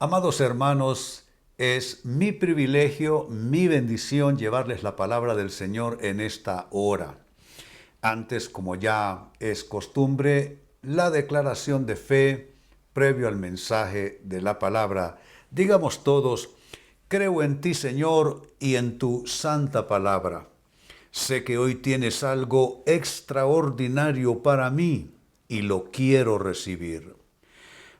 Amados hermanos, es mi privilegio, mi bendición llevarles la palabra del Señor en esta hora. Antes, como ya es costumbre, la declaración de fe previo al mensaje de la palabra. Digamos todos, creo en ti, Señor, y en tu santa palabra. Sé que hoy tienes algo extraordinario para mí y lo quiero recibir.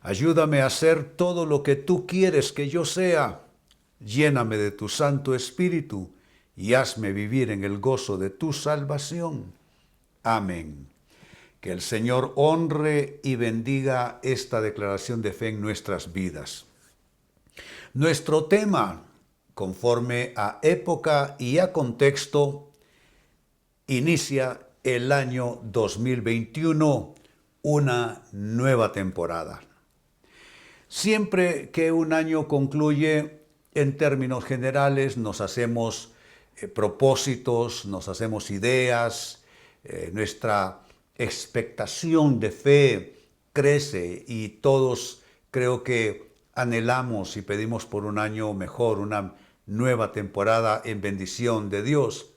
Ayúdame a hacer todo lo que tú quieres que yo sea. Lléname de tu Santo Espíritu y hazme vivir en el gozo de tu salvación. Amén. Que el Señor honre y bendiga esta declaración de fe en nuestras vidas. Nuestro tema, conforme a época y a contexto, inicia el año 2021, una nueva temporada. Siempre que un año concluye, en términos generales, nos hacemos propósitos, nos hacemos ideas, nuestra expectación de fe crece y todos creo que anhelamos y pedimos por un año mejor, una nueva temporada en bendición de Dios.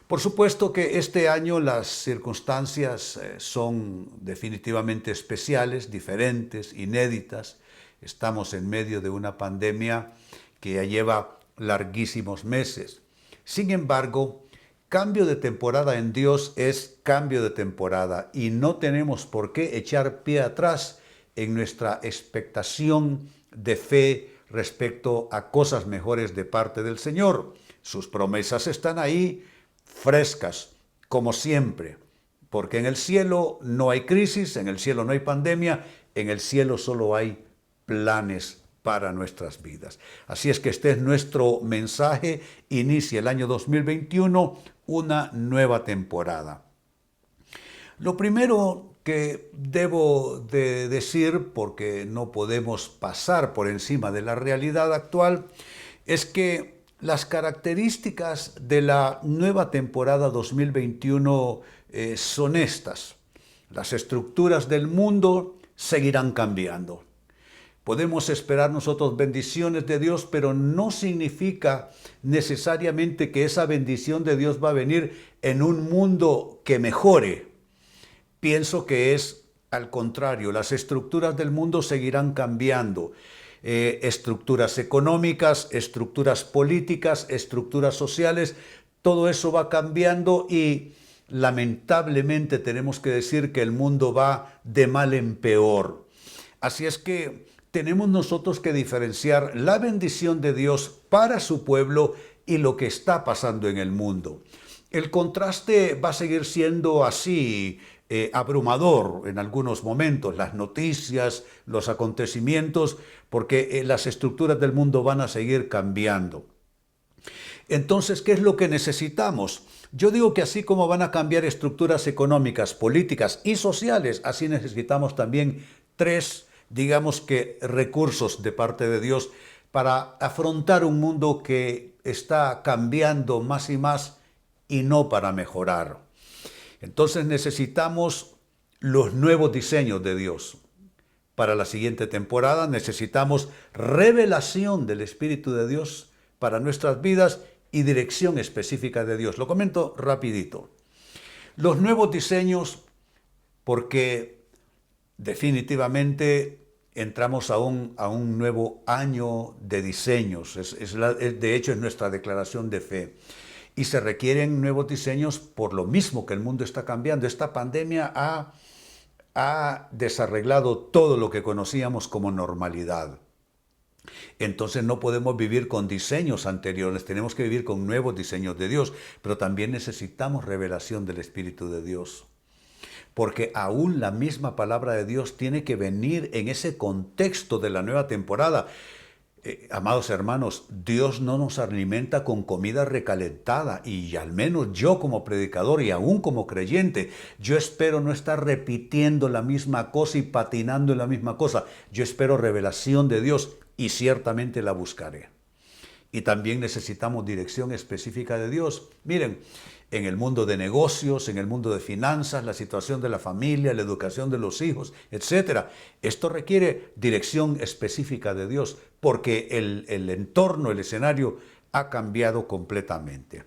Por supuesto que este año las circunstancias son definitivamente especiales, diferentes, inéditas. Estamos en medio de una pandemia que ya lleva larguísimos meses. Sin embargo, cambio de temporada en Dios es cambio de temporada y no tenemos por qué echar pie atrás en nuestra expectación de fe respecto a cosas mejores de parte del Señor. Sus promesas están ahí, frescas, como siempre, porque en el cielo no hay crisis, en el cielo no hay pandemia, en el cielo solo hay planes para nuestras vidas. Así es que este es nuestro mensaje. Inicia el año 2021, una nueva temporada. Lo primero que debo de decir, porque no podemos pasar por encima de la realidad actual, es que las características de la nueva temporada 2021 son estas. Las estructuras del mundo seguirán cambiando. Podemos esperar nosotros bendiciones de Dios, pero no significa necesariamente que esa bendición de Dios va a venir en un mundo que mejore. Pienso que es al contrario, las estructuras del mundo seguirán cambiando. Estructuras económicas, estructuras políticas, estructuras sociales, todo eso va cambiando y lamentablemente tenemos que decir que el mundo va de mal en peor. Así es que tenemos nosotros que diferenciar la bendición de Dios para su pueblo y lo que está pasando en el mundo. El contraste va a seguir siendo así, abrumador en algunos momentos, las noticias, los acontecimientos, porque las estructuras del mundo van a seguir cambiando. Entonces, ¿qué es lo que necesitamos? Yo digo que así como van a cambiar estructuras económicas, políticas y sociales, así necesitamos también tres, digamos que, recursos de parte de Dios para afrontar un mundo que está cambiando más y más y no para mejorar. Entonces necesitamos los nuevos diseños de Dios. Para la siguiente temporada necesitamos revelación del Espíritu de Dios para nuestras vidas y dirección específica de Dios. Lo comento rapidito. Los nuevos diseños, porque definitivamente entramos a un nuevo año de diseños. De hecho, es nuestra declaración de fe. Y se requieren nuevos diseños por lo mismo que el mundo está cambiando. Esta pandemia ha desarreglado todo lo que conocíamos como normalidad. Entonces no podemos vivir con diseños anteriores, tenemos que vivir con nuevos diseños de Dios, pero también necesitamos revelación del Espíritu de Dios. Porque aún la misma palabra de Dios tiene que venir en ese contexto de la nueva temporada. Amados hermanos, Dios no nos alimenta con comida recalentada y al menos yo como predicador y aún como creyente, yo espero no estar repitiendo la misma cosa y patinando en la misma cosa. Yo espero revelación de Dios y ciertamente la buscaré. y también necesitamos dirección específica de Dios. Miren, en el mundo de negocios, en el mundo de finanzas, la situación de la familia, la educación de los hijos, etc. Esto requiere dirección específica de Dios porque el entorno, el escenario ha cambiado completamente.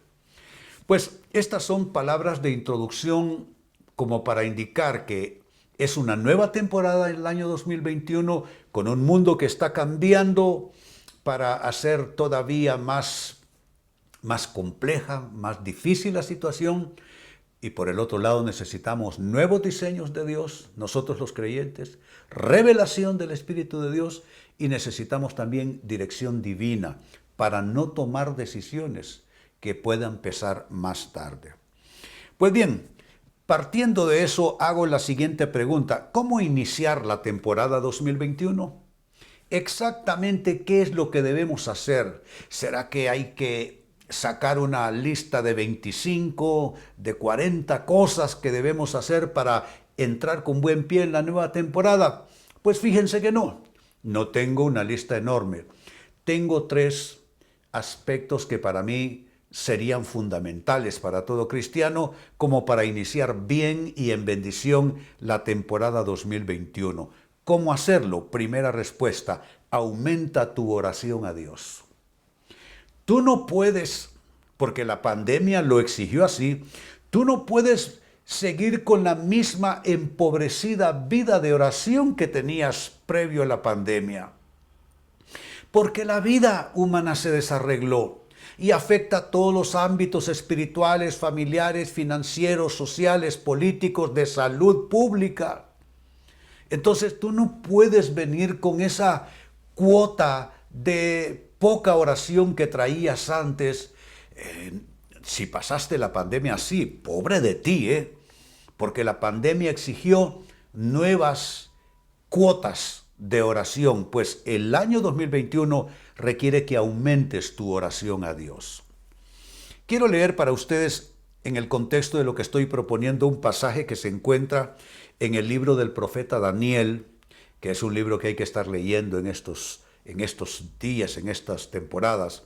Pues estas son palabras de introducción como para indicar que es una nueva temporada en el año 2021 con un mundo que está cambiando para hacer todavía más compleja, más difícil la situación. Y por el otro lado necesitamos nuevos diseños de Dios, nosotros los creyentes, revelación del Espíritu de Dios y necesitamos también dirección divina para no tomar decisiones que puedan pesar más tarde. Pues bien, partiendo de eso hago la siguiente pregunta: ¿cómo iniciar la temporada 2021? Exactamente qué es lo que debemos hacer. ¿Será que hay que sacar una lista de 25, de 40 cosas que debemos hacer para entrar con buen pie en la nueva temporada? Pues fíjense que no tengo una lista enorme. Tengo 3 aspectos que para mí serían fundamentales para todo cristiano como para iniciar bien y en bendición la temporada 2021. ¿Cómo hacerlo? Primera respuesta: aumenta tu oración a Dios. Tú no puedes, porque la pandemia lo exigió así, tú no puedes seguir con la misma empobrecida vida de oración que tenías previo a la pandemia. Porque la vida humana se desarregló y afecta a todos los ámbitos espirituales, familiares, financieros, sociales, políticos, de salud pública. Entonces tú no puedes venir con esa cuota de poca oración que traías antes. Si pasaste la pandemia así, pobre de ti, porque la pandemia exigió nuevas cuotas de oración, pues el año 2021 requiere que aumentes tu oración a Dios. Quiero leer para ustedes, en el contexto de lo que estoy proponiendo, un pasaje que se encuentra en el libro del profeta Daniel, que es un libro que hay que estar leyendo en estos días, en estas temporadas.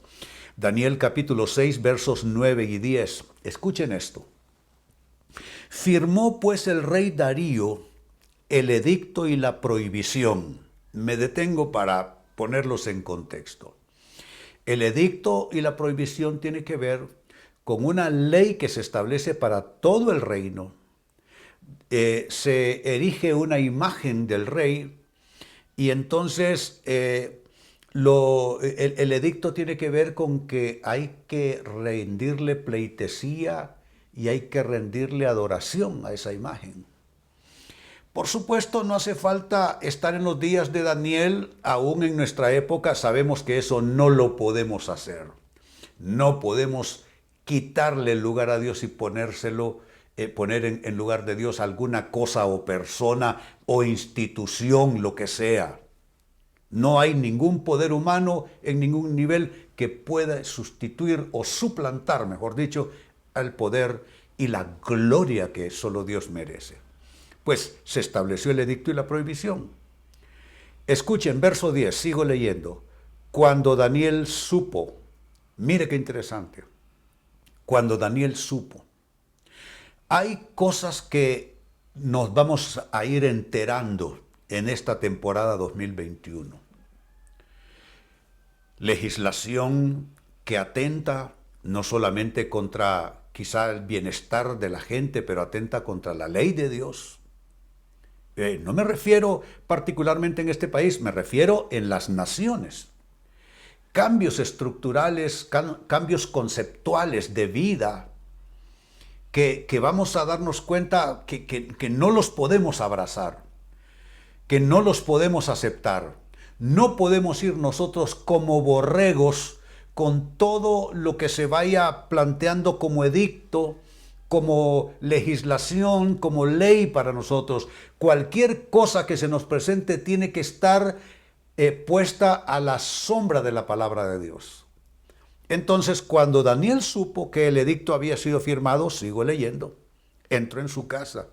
Daniel capítulo 6, versos 9 y 10. Escuchen esto. Firmó pues el rey Darío el edicto y la prohibición. Me detengo para ponerlos en contexto. El edicto y la prohibición tiene que ver con una ley que se establece para todo el reino. Se erige una imagen del rey y entonces el edicto tiene que ver con que hay que rendirle pleitesía y hay que rendirle adoración a esa imagen. Por supuesto, no hace falta estar en los días de Daniel, aún en nuestra época sabemos que eso no lo podemos hacer. No podemos quitarle el lugar a Dios y poner en lugar de Dios alguna cosa o persona o institución, lo que sea. No hay ningún poder humano en ningún nivel que pueda sustituir o suplantar, mejor dicho, al poder y la gloria que solo Dios merece. Pues se estableció el edicto y la prohibición. Escuchen, verso 10, sigo leyendo. Cuando Daniel supo, mire qué interesante, cuando Daniel supo. Hay cosas que nos vamos a ir enterando en esta temporada 2021. Legislación que atenta no solamente contra quizá el bienestar de la gente, pero atenta contra la ley de Dios. No me refiero particularmente en este país, me refiero en las naciones. Cambios estructurales, cambios conceptuales de vida que vamos a darnos cuenta que no los podemos abrazar, que no los podemos aceptar. No podemos ir nosotros como borregos con todo lo que se vaya planteando como edicto, como legislación, como ley para nosotros. Cualquier cosa que se nos presente tiene que estar puesta a la sombra de la palabra de Dios. Entonces, cuando Daniel supo que el edicto había sido firmado, sigo leyendo, entró en su casa.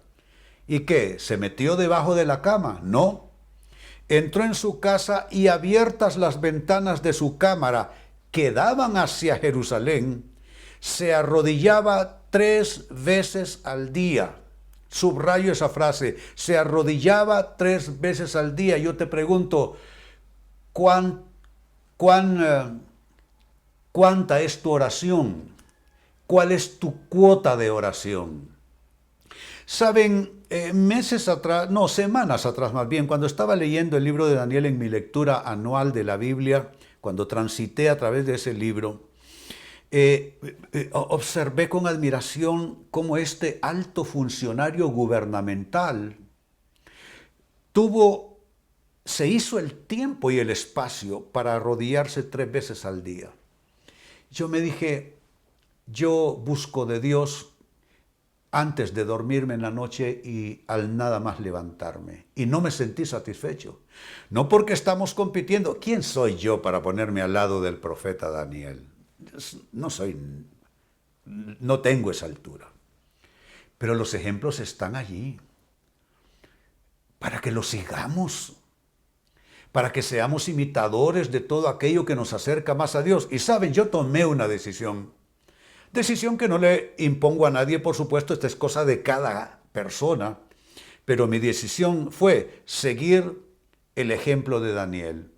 ¿Y qué? ¿Se metió debajo de la cama? No. Entró en su casa y abiertas las ventanas de su cámara, que daban hacia Jerusalén, se arrodillaba 3 veces al día. Subrayo esa frase, se arrodillaba 3 veces al día. Yo te pregunto, ¿cuánta es tu oración? ¿Cuál es tu cuota de oración? Saben, meses atrás, no, semanas atrás más bien, cuando estaba leyendo el libro de Daniel en mi lectura anual de la Biblia, cuando transité a través de ese libro, observé con admiración cómo este alto funcionario gubernamental se hizo el tiempo y el espacio para arrodillarse 3 veces al día. Yo me dije, yo busco de Dios antes de dormirme en la noche y al nada más levantarme. Y no me sentí satisfecho. No porque estamos compitiendo. ¿Quién soy yo para ponerme al lado del profeta Daniel? No tengo esa altura. Pero los ejemplos están allí. Para que los sigamos. Para que seamos imitadores de todo aquello que nos acerca más a Dios. Y saben, yo tomé una decisión. Decisión que no le impongo a nadie, por supuesto, esta es cosa de cada persona, pero mi decisión fue seguir el ejemplo de Daniel.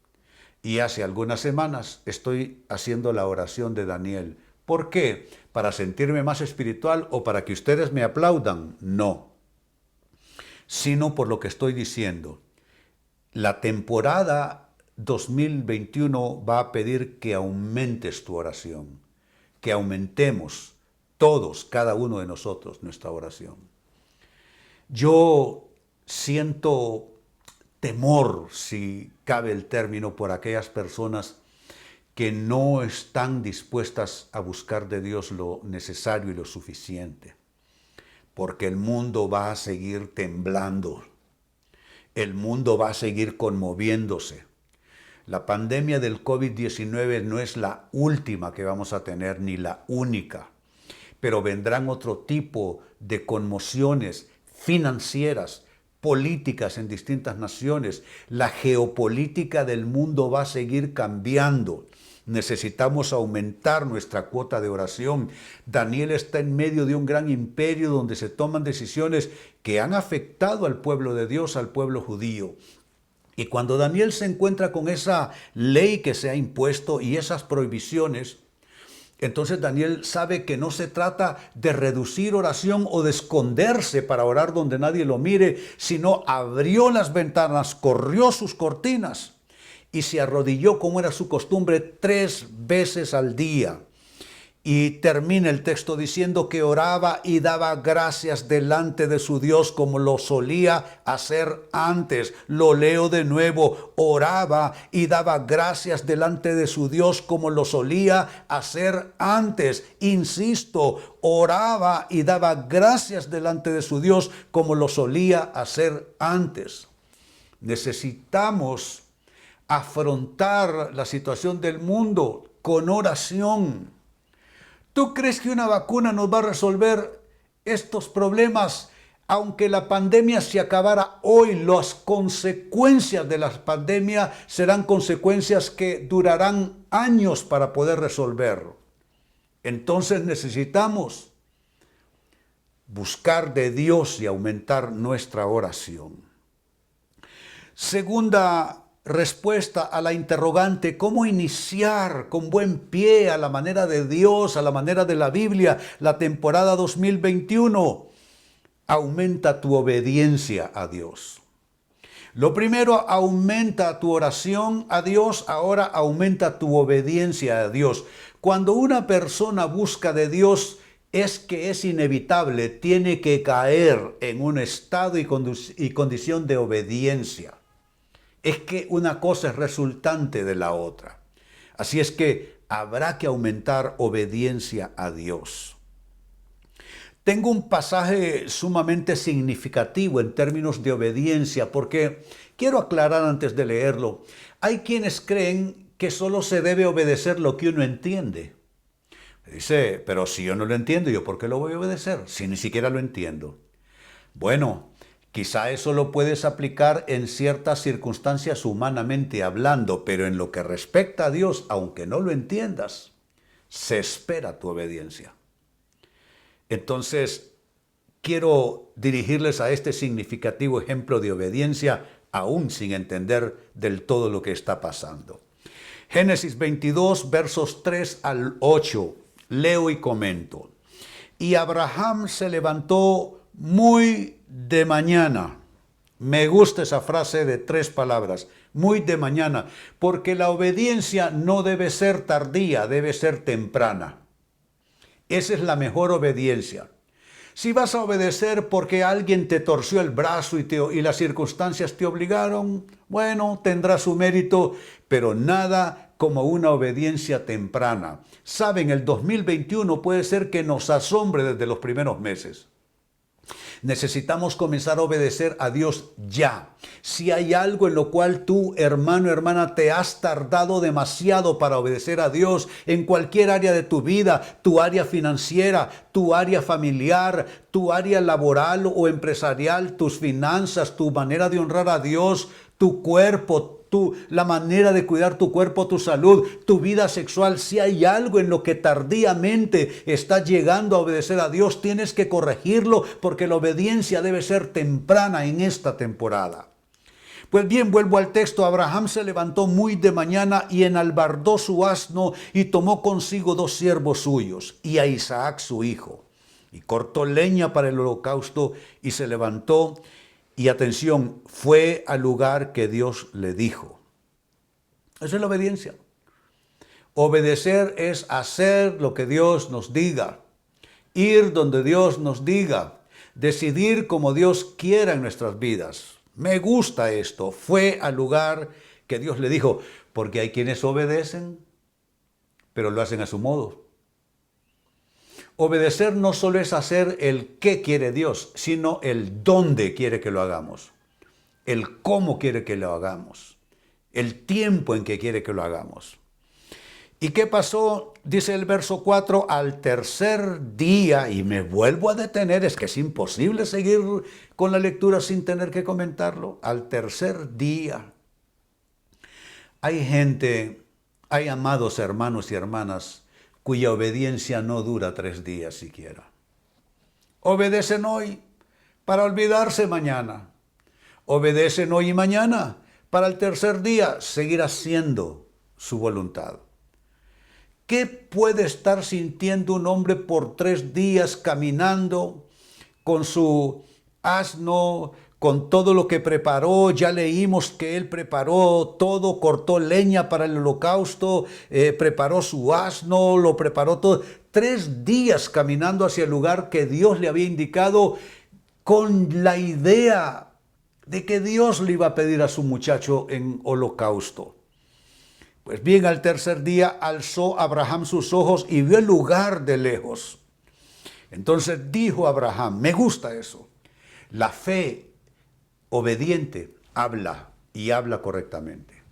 Y hace algunas semanas estoy haciendo la oración de Daniel. ¿Por qué? ¿Para sentirme más espiritual o para que ustedes me aplaudan? No, sino por lo que estoy diciendo. La temporada 2021 va a pedir que aumentes tu oración. Que aumentemos todos, cada uno de nosotros, nuestra oración. Yo siento temor, si cabe el término, por aquellas personas que no están dispuestas a buscar de Dios lo necesario y lo suficiente. Porque el mundo va a seguir temblando. El mundo va a seguir conmoviéndose. La pandemia del COVID-19 no es la última que vamos a tener, ni la única, pero vendrán otro tipo de conmociones financieras, políticas en distintas naciones. La geopolítica del mundo va a seguir cambiando. Necesitamos aumentar nuestra cuota de oración. Daniel está en medio de un gran imperio donde se toman decisiones que han afectado al pueblo de Dios, al pueblo judío. Y cuando Daniel se encuentra con esa ley que se ha impuesto y esas prohibiciones, entonces Daniel sabe que no se trata de reducir oración o de esconderse para orar donde nadie lo mire, sino abrió las ventanas, corrió sus cortinas y se arrodilló como era su costumbre 3 veces al día. Y termina el texto diciendo que oraba y daba gracias delante de su Dios como lo solía hacer antes. Lo leo de nuevo, oraba y daba gracias delante de su Dios como lo solía hacer antes. Insisto, oraba y daba gracias delante de su Dios como lo solía hacer antes. Necesitamos afrontar la situación del mundo con oración. ¿Tú crees que una vacuna nos va a resolver estos problemas? Aunque la pandemia se acabara hoy, las consecuencias de la pandemia serán consecuencias que durarán años para poder resolver. Entonces necesitamos buscar de Dios y aumentar nuestra oración. Segunda respuesta a la interrogante, ¿cómo iniciar con buen pie a la manera de Dios, a la manera de la Biblia, la temporada 2021? Aumenta tu obediencia a Dios. Lo primero, aumenta tu oración a Dios, ahora aumenta tu obediencia a Dios. Cuando una persona busca de Dios, es que es inevitable, tiene que caer en un estado y condición de obediencia. Es que una cosa es resultante de la otra. Así es que habrá que aumentar obediencia a Dios. Tengo un pasaje sumamente significativo en términos de obediencia, porque quiero aclarar antes de leerlo. Hay quienes creen que solo se debe obedecer lo que uno entiende. Dice, pero si yo no lo entiendo, ¿yo por qué lo voy a obedecer? Si ni siquiera lo entiendo. Bueno, Quizá eso lo puedes aplicar en ciertas circunstancias humanamente hablando, pero en lo que respecta a Dios, aunque no lo entiendas, se espera tu obediencia. Entonces, quiero dirigirles a este significativo ejemplo de obediencia, aún sin entender del todo lo que está pasando. Génesis 22, versos 3 al 8, leo y comento. Y Abraham se levantó muy de mañana. Me gusta esa frase de 3 palabras, muy de mañana, porque la obediencia no debe ser tardía, debe ser temprana. Esa es la mejor obediencia. Si vas a obedecer porque alguien te torció el brazo y las circunstancias te obligaron, bueno, tendrá su mérito, pero nada como una obediencia temprana. Saben, el 2021 puede ser que nos asombre desde los primeros meses. Necesitamos comenzar a obedecer a Dios ya. Si hay algo en lo cual tú, hermano, hermana, te has tardado demasiado para obedecer a Dios en cualquier área de tu vida, tu área financiera, tu área familiar, tu área laboral o empresarial, tus finanzas, tu manera de honrar a Dios, tu cuerpo, la manera de cuidar tu cuerpo, tu salud, tu vida sexual, si hay algo en lo que tardíamente estás llegando a obedecer a Dios, tienes que corregirlo porque la obediencia debe ser temprana en esta temporada. Pues bien, vuelvo al texto. Abraham se levantó muy de mañana y enalbardó su asno y tomó consigo 2 siervos suyos y a Isaac su hijo. Y cortó leña para el holocausto y se levantó. Y atención, fue al lugar que Dios le dijo. Esa es la obediencia. Obedecer es hacer lo que Dios nos diga. Ir donde Dios nos diga. Decidir como Dios quiera en nuestras vidas. Me gusta esto. Fue al lugar que Dios le dijo. Porque hay quienes obedecen, pero lo hacen a su modo. Obedecer no solo es hacer el qué quiere Dios, sino el dónde quiere que lo hagamos, el cómo quiere que lo hagamos, el tiempo en que quiere que lo hagamos. ¿Y qué pasó? Dice el verso 4, al tercer día, y me vuelvo a detener, es que es imposible seguir con la lectura sin tener que comentarlo, al tercer día. Hay gente, hay amados hermanos y hermanas, cuya obediencia no dura 3 días siquiera. Obedecen hoy para olvidarse mañana. Obedecen hoy y mañana para el tercer día seguir haciendo su voluntad. ¿Qué puede estar sintiendo un hombre por 3 días caminando con su asno, con todo lo que preparó? Ya leímos que él preparó todo, cortó leña para el holocausto, preparó su asno, lo preparó todo. 3 días caminando hacia el lugar que Dios le había indicado con la idea de que Dios le iba a pedir a su muchacho en holocausto. Pues bien, al tercer día alzó Abraham sus ojos y vio el lugar de lejos. Entonces dijo Abraham, me gusta eso, la fe obediente habla y habla correctamente.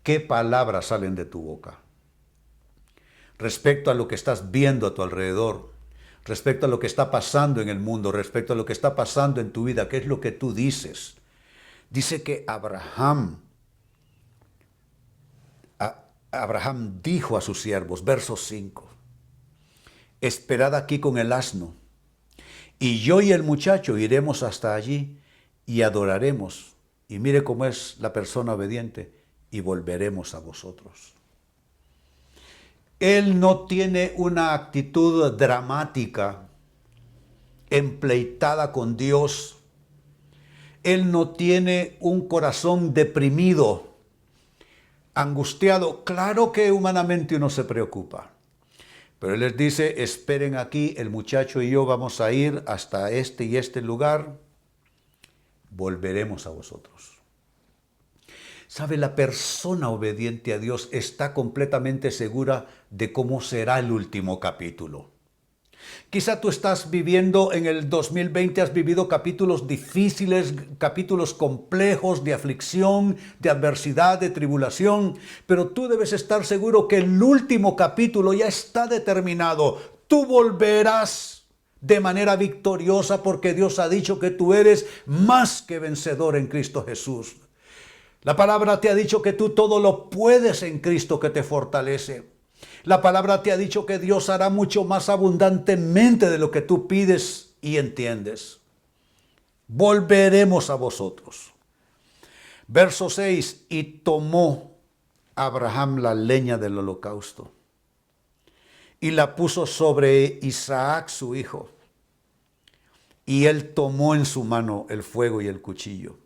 ¿Qué palabras salen de tu boca? Respecto a lo que estás viendo a tu alrededor, respecto a lo que está pasando en el mundo, respecto a lo que está pasando en tu vida, ¿qué es lo que tú dices? Dice que Abraham dijo a sus siervos, verso 5, esperad aquí con el asno, y yo y el muchacho iremos hasta allí y adoraremos. Y mire cómo es la persona obediente, y volveremos a vosotros. Él no tiene una actitud dramática, empleitada con Dios. Él no tiene un corazón deprimido, angustiado. Claro que humanamente uno se preocupa. Pero Él les dice, esperen aquí, el muchacho y yo vamos a ir hasta este y este lugar. Volveremos a vosotros. ¿Sabe? La persona obediente a Dios está completamente segura de cómo será el último capítulo. Quizá tú estás viviendo en el 2020, has vivido capítulos difíciles, capítulos complejos de aflicción, de adversidad, de tribulación, pero tú debes estar seguro que el último capítulo ya está determinado. Tú volverás, de manera victoriosa, porque Dios ha dicho que tú eres más que vencedor en Cristo Jesús. La palabra te ha dicho que tú todo lo puedes en Cristo que te fortalece. La palabra te ha dicho que Dios hará mucho más abundantemente de lo que tú pides y entiendes. Volveremos a vosotros. Verso 6, y tomó Abraham la leña del holocausto y la puso sobre Isaac su hijo. Y él tomó en su mano el fuego y el cuchillo,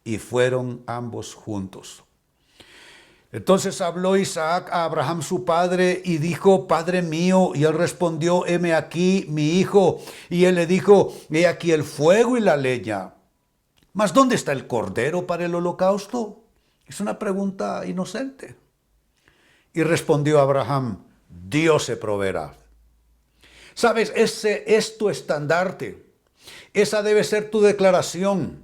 y fueron ambos juntos. Entonces habló Isaac a Abraham su padre y dijo: Padre mío. Y él respondió: heme aquí mi hijo. Y él le dijo: he aquí el fuego y la leña, mas ¿dónde está el cordero para el holocausto? Es una pregunta inocente. Y respondió Abraham: Dios se proveerá. Sabes, ese es tu estandarte. Esa debe ser tu declaración.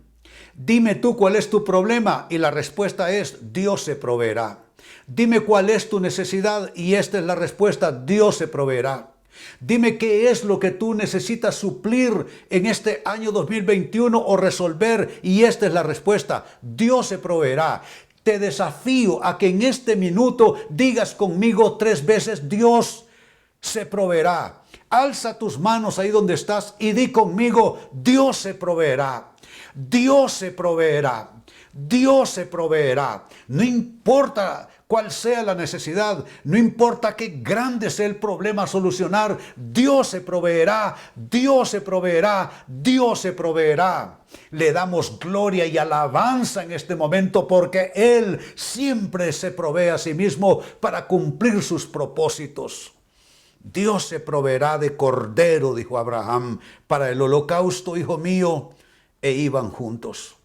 Dime tú cuál es tu problema y la respuesta es: Dios se proveerá. Dime cuál es tu necesidad y esta es la respuesta: Dios se proveerá. Dime qué es lo que tú necesitas suplir en este año 2021 o resolver y esta es la respuesta: Dios se proveerá. Te desafío a que en este minuto digas conmigo 3 veces: Dios se proveerá. Alza tus manos ahí donde estás y di conmigo: Dios se proveerá. Dios se proveerá. Dios se proveerá. No importa cuál sea la necesidad, no importa qué grande sea el problema a solucionar, Dios se proveerá, Dios se proveerá, Dios se proveerá. Le damos gloria y alabanza en este momento porque Él siempre se provee a sí mismo para cumplir sus propósitos. Dios se proveerá de cordero, dijo Abraham, para el holocausto, hijo mío, e iban juntos.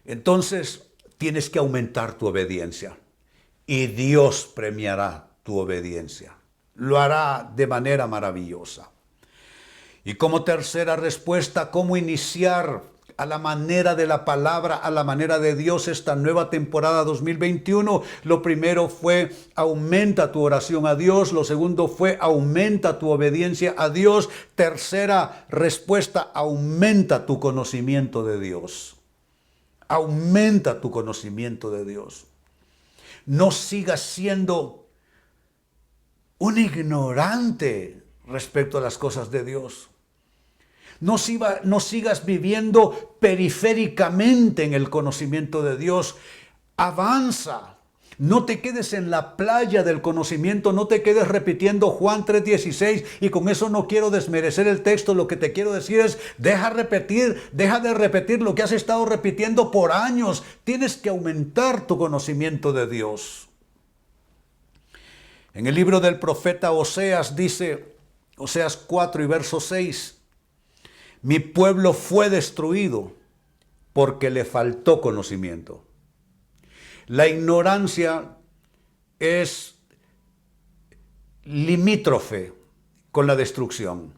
Entonces tienes que aumentar tu obediencia y Dios premiará tu obediencia. Lo hará de manera maravillosa. Y como tercera respuesta, ¿cómo iniciar a la manera de la palabra, a la manera de Dios esta nueva temporada 2021? Lo primero fue: aumenta tu oración a Dios. Lo segundo fue: aumenta tu obediencia a Dios. Tercera respuesta: aumenta tu conocimiento de Dios. Aumenta tu conocimiento de Dios. No sigas siendo un ignorante respecto a las cosas de Dios. No sigas viviendo periféricamente en el conocimiento de Dios. Avanza. No te quedes en la playa del conocimiento, no te quedes repitiendo Juan 3:16, y con eso no quiero desmerecer el texto. Lo que te quiero decir es: deja de repetir lo que has estado repitiendo por años. Tienes que aumentar tu conocimiento de Dios. En el libro del profeta Oseas dice, Oseas 4 y verso 6, mi pueblo fue destruido porque le faltó conocimiento. La ignorancia es limítrofe con la destrucción.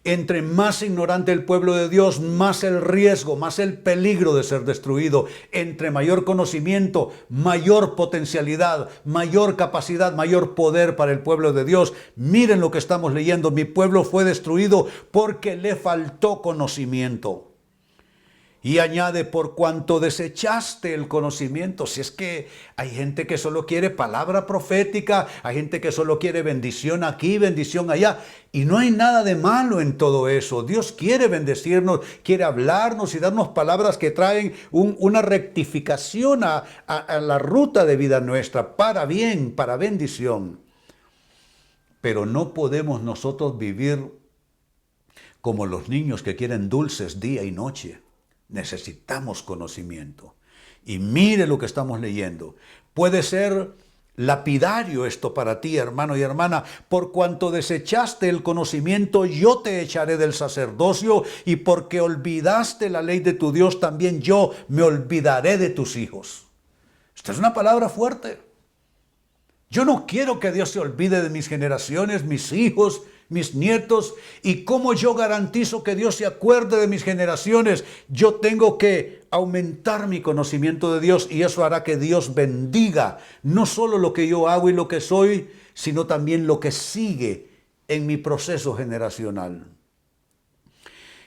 Entre más ignorante el pueblo de Dios, más el riesgo, más el peligro de ser destruido. Entre mayor conocimiento, mayor potencialidad, mayor capacidad, mayor poder para el pueblo de Dios. Miren lo que estamos leyendo: mi pueblo fue destruido porque le faltó conocimiento. Y añade: por cuanto desechaste el conocimiento. Si es que hay gente que solo quiere palabra profética, hay gente que solo quiere bendición aquí, bendición allá, y no hay nada de malo en todo eso. Dios quiere bendecirnos, quiere hablarnos y darnos palabras que traen una rectificación a la ruta de vida nuestra, para bien, para bendición. Pero no podemos nosotros vivir como los niños que quieren dulces día y noche. Necesitamos conocimiento. Y mire lo que estamos leyendo. Puede ser lapidario esto para ti, hermano y hermana. Por cuanto desechaste el conocimiento, yo te echaré del sacerdocio, y porque olvidaste la ley de tu Dios, también yo me olvidaré de tus hijos. Esta es una palabra fuerte. Yo no quiero que Dios se olvide de mis generaciones, mis hijos, mis nietos. ¿Y cómo yo garantizo que Dios se acuerde de mis generaciones? Yo tengo que aumentar mi conocimiento de Dios, y eso hará que Dios bendiga no solo lo que yo hago y lo que soy, sino también lo que sigue en mi proceso generacional.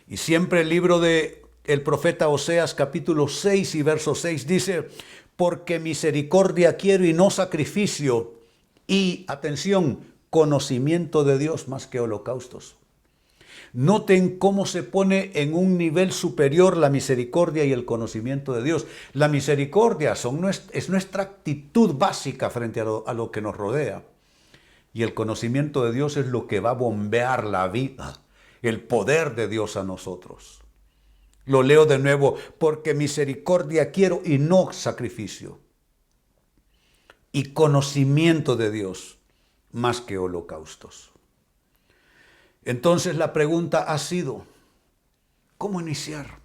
Y siempre el libro de el profeta Oseas, capítulo 6 y verso 6 dice, porque misericordia quiero y no sacrificio, y, atención, conocimiento de Dios más que holocaustos. Noten cómo se pone en un nivel superior la misericordia y el conocimiento de Dios. La misericordia es nuestra actitud básica frente a lo que nos rodea. Y el conocimiento de Dios es lo que va a bombear la vida, el poder de Dios a nosotros. Lo leo de nuevo, porque misericordia quiero y no sacrificio. Y conocimiento de Dios más que holocaustos. Entonces la pregunta ha sido, ¿cómo iniciar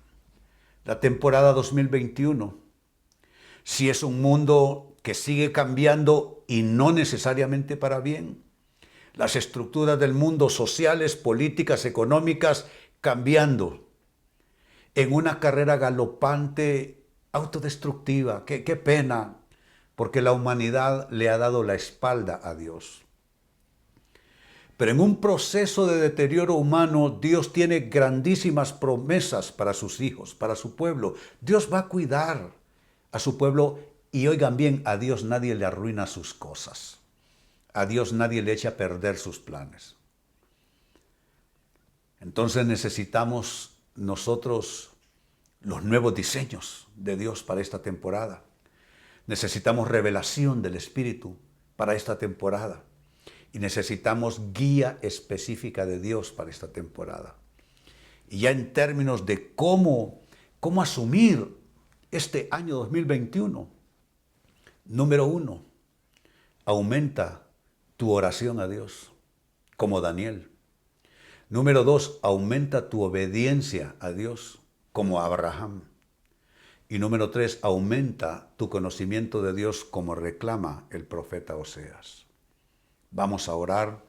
la temporada 2021? Si es un mundo que sigue cambiando y no necesariamente para bien. Las estructuras del mundo sociales, políticas, económicas, cambiando en una carrera galopante, autodestructiva. Qué pena, porque la humanidad le ha dado la espalda a Dios. Pero en un proceso de deterioro humano, Dios tiene grandísimas promesas para sus hijos, para su pueblo. Dios va a cuidar a su pueblo y oigan bien, a Dios nadie le arruina sus cosas. A Dios nadie le echa a perder sus planes. Entonces necesitamos nosotros los nuevos diseños de Dios para esta temporada. Necesitamos revelación del Espíritu para esta temporada. Y necesitamos guía específica de Dios para esta temporada. Y ya en términos de cómo asumir este año 2021. Número 1, aumenta tu oración a Dios, como Daniel. Número 2, aumenta tu obediencia a Dios, como Abraham. Y número 3, aumenta tu conocimiento de Dios, como reclama el profeta Oseas. Vamos a orar.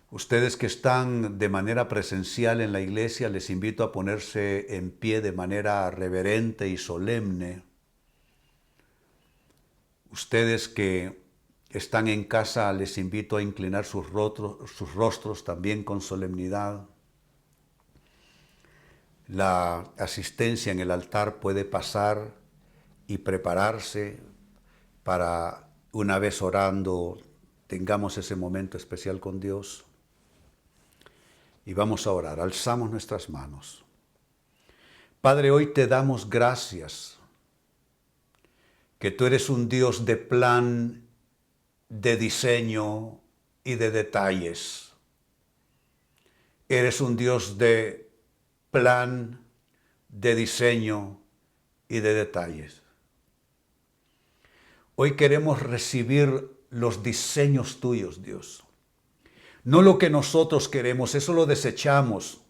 Ustedes que están de manera presencial en la iglesia, les invito a ponerse en pie de manera reverente y solemne. Ustedes que están en casa, les invito a inclinar sus rostros también con solemnidad. La asistencia en el altar puede pasar y prepararse para, una vez orando, tengamos ese momento especial con Dios. Y vamos a orar. Alzamos nuestras manos. Padre, hoy te damos gracias que tú eres un Dios de plan, de diseño y de detalles. Eres un Dios de plan, de diseño y de detalles. Hoy queremos recibir los diseños tuyos, Dios. No lo que nosotros queremos, eso lo desechamos.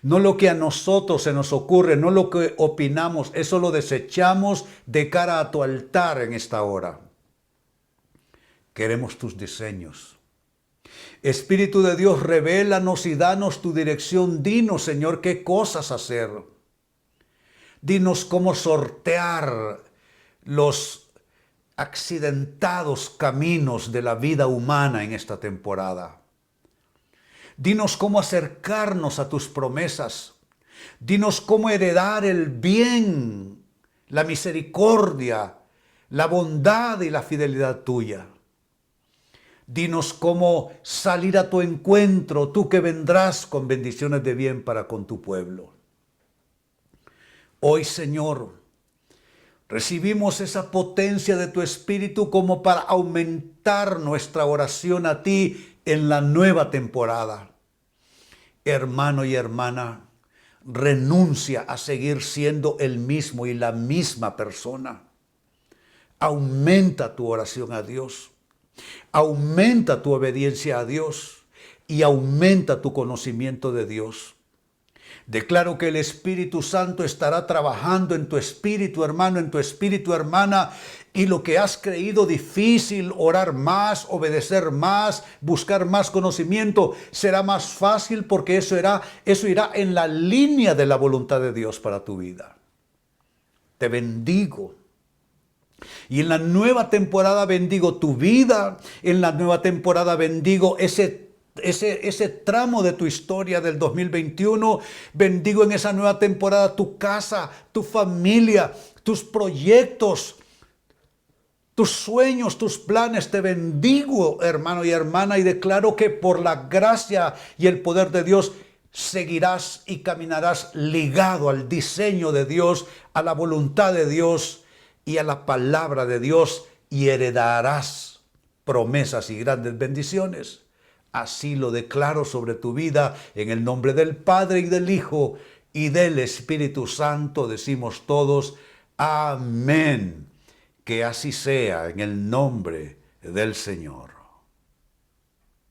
No lo que a nosotros se nos ocurre, no lo que opinamos, eso lo desechamos de cara a tu altar en esta hora. Queremos tus diseños. Espíritu de Dios, revélanos y danos tu dirección. Dinos, Señor, qué cosas hacer. Dinos cómo sortear los accidentados caminos de la vida humana en esta temporada. Dinos cómo acercarnos a tus promesas. Dinos cómo heredar el bien, la misericordia, la bondad y la fidelidad tuya. Dinos cómo salir a tu encuentro, tú que vendrás con bendiciones de bien para con tu pueblo. Hoy, Señor, recibimos esa potencia de tu Espíritu como para aumentar nuestra oración a ti en la nueva temporada. Hermano y hermana, renuncia a seguir siendo el mismo y la misma persona. Aumenta tu oración a Dios. Aumenta tu obediencia a Dios y aumenta tu conocimiento de Dios. Declaro que el Espíritu Santo estará trabajando en tu espíritu, hermano, en tu espíritu, hermana, y lo que has creído difícil, orar más, obedecer más, buscar más conocimiento, será más fácil porque eso irá en la línea de la voluntad de Dios para tu vida. Te bendigo. Y en la nueva temporada bendigo tu vida, en la nueva temporada bendigo ese ese tramo de tu historia del 2021. Bendigo en esa nueva temporada tu casa, tu familia, tus proyectos, tus sueños, tus planes. Te bendigo, hermano y hermana, y declaro que por la gracia y el poder de Dios seguirás y caminarás ligado al diseño de Dios, a la voluntad de Dios y a la palabra de Dios, y heredarás promesas y grandes bendiciones. Así lo declaro sobre tu vida en el nombre del Padre y del Hijo y del Espíritu Santo. Decimos todos, amén. Que así sea en el nombre del Señor.